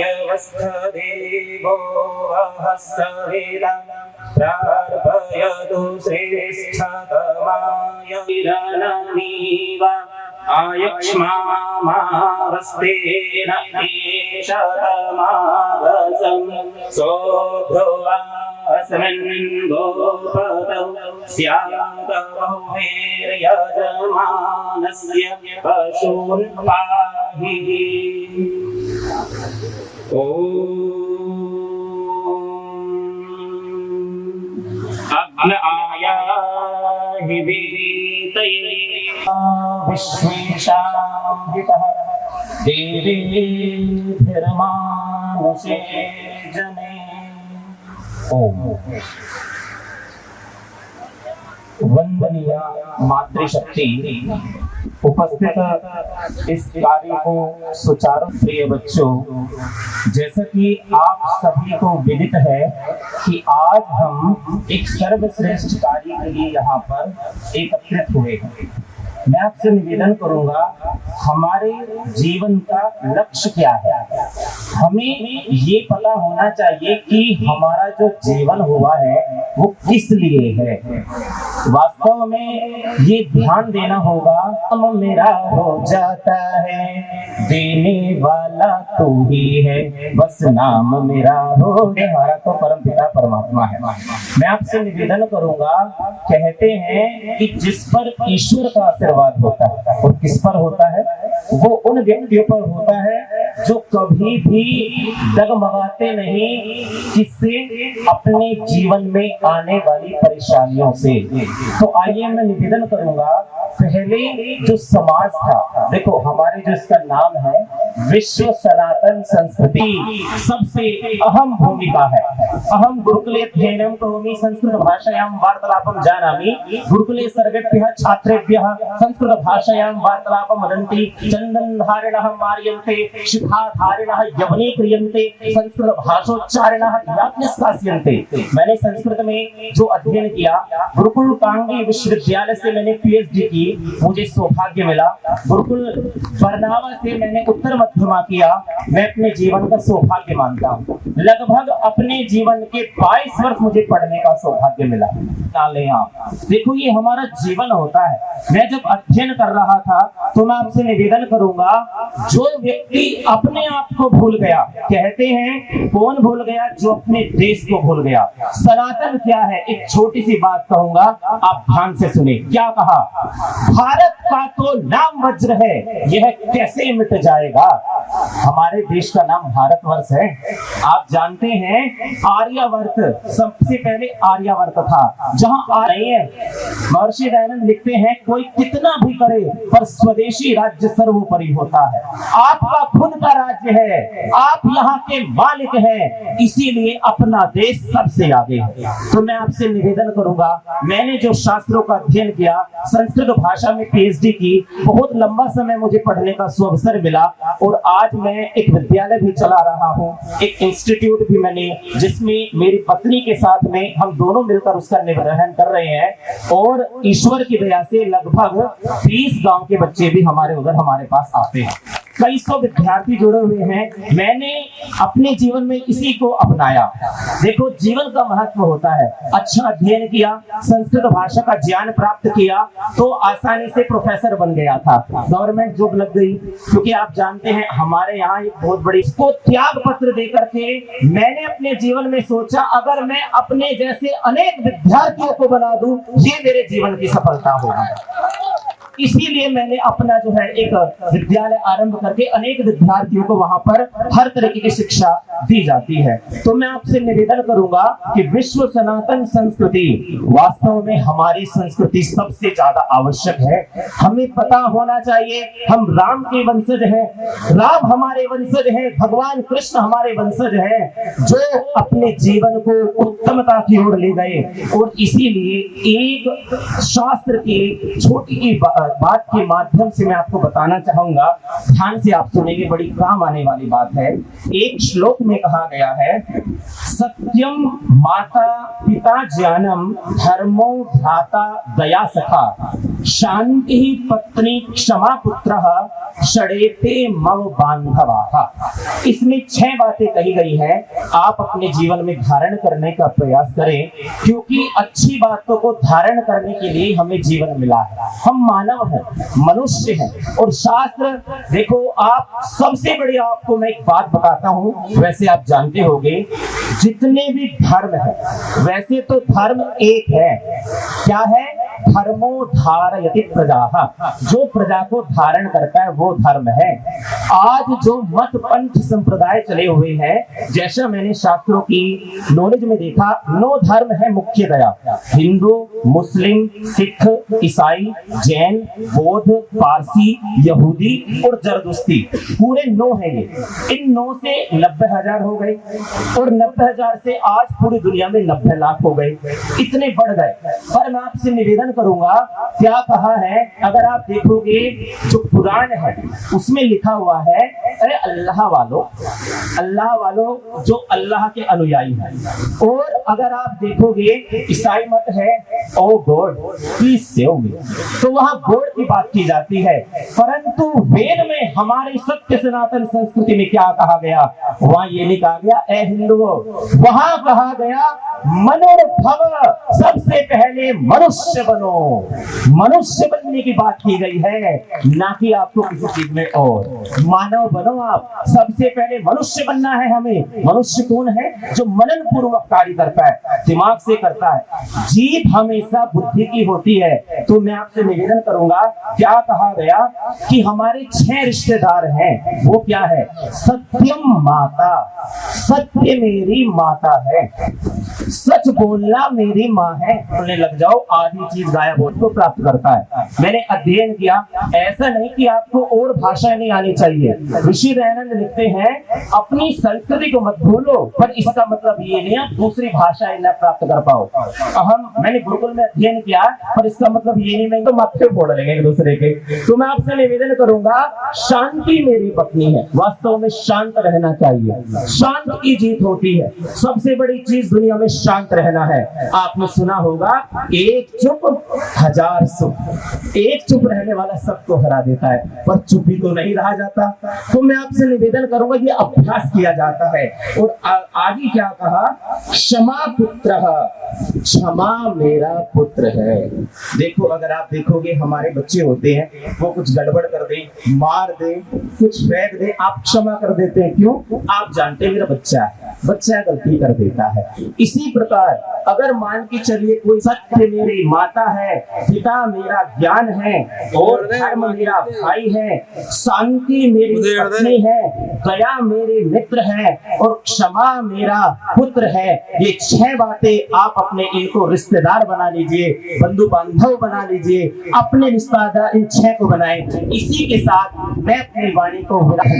आर्यवस्थदेवो वः सविता प्रार्पयतु श्रेष्ठतमाय विरनमीव आयक्ष्मामावस्तेन एषतमागसं सोऽध्रुवास्मिन् गोपतौ स्यादवैर्यजमानस्य पशून् पाहि। अग्नआयाहि विदितये विश्वेशां हितः देवीभिर्मानुषे जने। ओम। वंदनीय मातृशक्ति उपस्थित इस कार्य को सुचारू। प्रिय बच्चों, जैसा कि आप सभी को विदित है कि आज हम एक सर्वश्रेष्ठ कार्य के लिए यहाँ पर एकत्रित हुए हैं। मैं आपसे निवेदन करूंगा, हमारे जीवन का लक्ष्य क्या है। हमें ये पता होना चाहिए कि हमारा जो जीवन हुआ है वो किस लिए है। वास्तव में ये ध्यान देना होगा, हम मेरा हो जाता है, देने वाला तू ही है, बस नाम मेरा हो। हमारा तो परमपिता परमात्मा है। मैं आपसे निवेदन करूंगा, कहते हैं कि जिस पर ईश्वर का आशीर्वाद होता है और किस पर होता है, वो उन व्यक्तियों पर होता है जो कभी भी डगमगाते नहीं किससे, अपने जीवन में आने वाली परेशानियों से। तो आइए मैं निवेदन करूंगा, पहले जो समाज था, देखो हमारे जो इसका नाम है विश्व सनातन संस्कृति, सबसे अहम भूमिका है। अहम गुरुकुले अध्ययनं करोमि संस्कृत भाषायां वार्तालापं जानामि, गुरुकुले सर्वेभ्यः छात्रेभ्यः संस्कृत भाषायां वार्तालापं वदन्ति, चन्दनधारिणः मार्यन्ते, शिखाधारिणः यवनीक्रियन्ते, संस्कृत भाषोच्चारिणः याज्ञस्कास्यन्ते। मैंने संस्कृत में जो अध्ययन किया, गुरुकुल कांगी विश्वविद्यालय से मैंने पीएचडी की, मुझे सौभाग्य मिला। गुरुकुल बरनावा से मैंने उत्तर मध्यमा किया। मैं अपने जीवन का सौभाग्य मानता हूँ। लगभग अपने जीवन के 22 वर्ष मुझे पढ़ने का सौभाग्य मिला। देखो ये हमारा जीवन होता है। मैं जब अध्ययन कर रहा था तो मैं आपसे निवेदन करूंगा, जो व्यक्ति अपने आप को भूल गया, कहते हैं कौन भूल गया, जो अपने देश को भूल गया। सनातन क्या है, एक छोटी सी बात कहूंगा, आप ध्यान से सुने। क्या कहा? भारत का तो नाम वज्र है, यह कैसे मिट जाएगा। हमारे देश का नाम भारतवर्ष है। आप जानते हैं आर्यावर्त, सबसे पहले आर्यावर्त था, जहां आ रही है। महर्षि दयानंद लिखते हैं, कोई कितना भी करे पर स्वदेशी राज्य सर्वोपरि होता है। आपका खुद का राज्य है, आप यहाँ के मालिक हैं, इसीलिए अपना देश सबसे आगे है। तो मैं आपसे निवेदन करूंगा, मैंने जो शास्त्रों का अध्ययन किया, संस्कृत भाषा में पीएचडी की, बहुत लंबा समय मुझे पढ़ने का सुअवसर मिला और आज मैं एक विद्यालय भी चला रहा हूँ, एक इंस्टीट्यूट भी मैंने, जिसमें मेरी पत्नी के साथ में हम दोनों मिलकर उसका निर्वहन कर रहे हैं। और ईश्वर की दया से लगभग 20 गांव के बच्चे भी हमारे उधर हमारे पास आते हैं। कई सौ विद्यार्थी जुड़े हुए हैं। मैंने अपने जीवन में इसी को अपनाया। देखो जीवन का महत्व होता है। अच्छा अध्ययन किया, संस्कृत भाषा का ज्ञान प्राप्त किया तो आसानी से प्रोफेसर बन गया था, गवर्नमेंट जॉब लग गई। क्योंकि आप जानते हैं हमारे यहाँ एक बहुत बड़ी, इसको त्याग पत्र देकर के मैंने अपने जीवन में सोचा, अगर मैं अपने जैसे अनेक विद्यार्थियों को बना दूं, ये मेरे जीवन की सफलता होगी। इसीलिए मैंने अपना जो है एक विद्यालय आरंभ करके अनेक विद्यार्थियों को वहां पर हर तरीके की शिक्षा दी जाती है। तो मैं आपसे निवेदन करूंगा कि विश्व सनातन संस्कृति, वास्तव में हमारी संस्कृति सबसे ज्यादा आवश्यक है। हमें पता होना चाहिए हम राम के वंशज हैं, राम हमारे वंशज हैं, भगवान कृष्ण हमारे वंशज हैं, जो अपने जीवन को उत्तमता की ओर ले गए। और इसीलिए एक शास्त्र की छोटी बात के माध्यम से मैं आपको बताना चाहूंगा, ध्यान से आप सुनेंगे, बड़ी काम आने वाली बात है। एक श्लोक में कहा गया है, सत्यम माता पिता ज्ञानम धर्मो भ्राता दया सखा शांति पत्नी क्षमा पुत्र षडेते मव बांधवा। इसमें 6 बातें कही गई हैं, आप अपने जीवन में धारण करने का प्रयास करें, क्योंकि अच्छी बातों को धारण करने के लिए हमें जीवन मिला है। हम मानव हैं, मनुष्य हैं, और शास्त्र देखो, आप सबसे बड़ी आपको मैं एक बात बताता हूं, वैसे आप जानते होंगे जितने भी धर्म है, वैसे तो धर्म एक है, क्या है? धर्मो धारयति प्रजा, जो प्रजा को धारण करता है वो धर्म है। आज जो मत पंथ संप्रदाय चले हुए हैं, जैसा मैंने शास्त्रों की नॉलेज में देखा, 9 धर्म है मुख्यतया, हिंदू, मुस्लिम, सिख, ईसाई, जैन, बौद्ध, पारसी, यहूदी और जरदुस्ती, पूरे 9 है ये। इन 9 से 90,000 हो गए, और 90,000 से आज पूरी दुनिया में 90 लाख हो गए, इतने बढ़ गए। पर मैं आपसे निवेदन करूंगा, क्या कहा है? अगर आप देखोगे जो कुरान है उसमें लिखा हुआ है, अरे अल्लाह वालों जो अल्लाह के अनुयायी हैं। और अगर आप देखोगे ईसाई मत है, ओ गॉड प्लीज सेव मी, तो वहां गॉड की बात की जाती है। परंतु वेद में हमारे सत्य सनातन संस्कृति में क्या कहा गया? वहां ये नहीं कहा गया ए हिंदुओं, वहां कहा गया मनुर्भव, सबसे पहले मनुष्य बनो। मनुष्य बनने की बात की गई है, ना कि आपको किसी चीज में और मानव बनो। आप सबसे पहले मनुष्य बनना है हमें। मनुष्य कौन है? जो मनन पूर्वक कार्य करता है, दिमाग से करता है। जीत हमेशा बुद्धि की होती है। तो मैं आपसे निवेदन करूंगा, क्या कहा गया कि हमारे 6 रिश्तेदार हैं, वो क्या है? सत्यम माता, सत्य मेरी माता है, सच बोलना मेरी माँ है। बोलने लग जाओ, आधी चीज गायब हो उसको प्राप्त करता है। मैंने अध्ययन किया, ऐसा नहीं कि आपको और भाषाएं नहीं आनी चाहिए। ऋषि दयानंद लिखते हैं, अपनी संस्कृति को मत भूलो, पर इसका मतलब ये नहीं आप दूसरी भाषाएं न प्राप्त कर पाओ। मैंने गुरुकुल में अध्ययन किया, पर इसका मतलब ये नहीं मैं तो माथे फोड़ लेंगे एक दूसरे के। तो मैं आपसे निवेदन करूंगा, शांति मेरी पत्नी है। वास्तव में शांत रहना चाहिए, शांत की जीत होती है। सबसे बड़ी चीज दुनिया में शांत रहना है। आपने सुना होगा, एक चुप 1000 सुख। एक चुप रहने वाला सबको हरा देता है, पर चुप ही तो नहीं रहा जाता। तो मैं आपसे निवेदन करूंगा, ये अभ्यास किया जाता है। और आगे क्या कहा? क्षमा पुत्र, क्षमा मेरा पुत्र है। देखो, अगर आप देखोगे हमारे बच्चे होते हैं, वो कुछ गड़बड़ कर दे, मार दे, कुछ फेंक दे, आप क्षमा कर देते हैं। क्यों? आप जानते हैं मेरा बच्चा है, बच्चा गलती कर देता है। इसी प्रकार अगर मान के चलिए कोई सत्य मेरी माता है, पिता मेरा ज्ञान है, और धर्म मेरा भाई है, शांति मेरी पत्नी है, दया मेरे मित्र है, और क्षमा मेरा पुत्र है। ये 6 बातें आप अपने इनको रिश्तेदार बना लीजिए, बंधु बांधव बना लीजिए, अपने रिश्तेदार इन 6 को बनाए। इसी के साथ मैं अपनी वाणी को विराम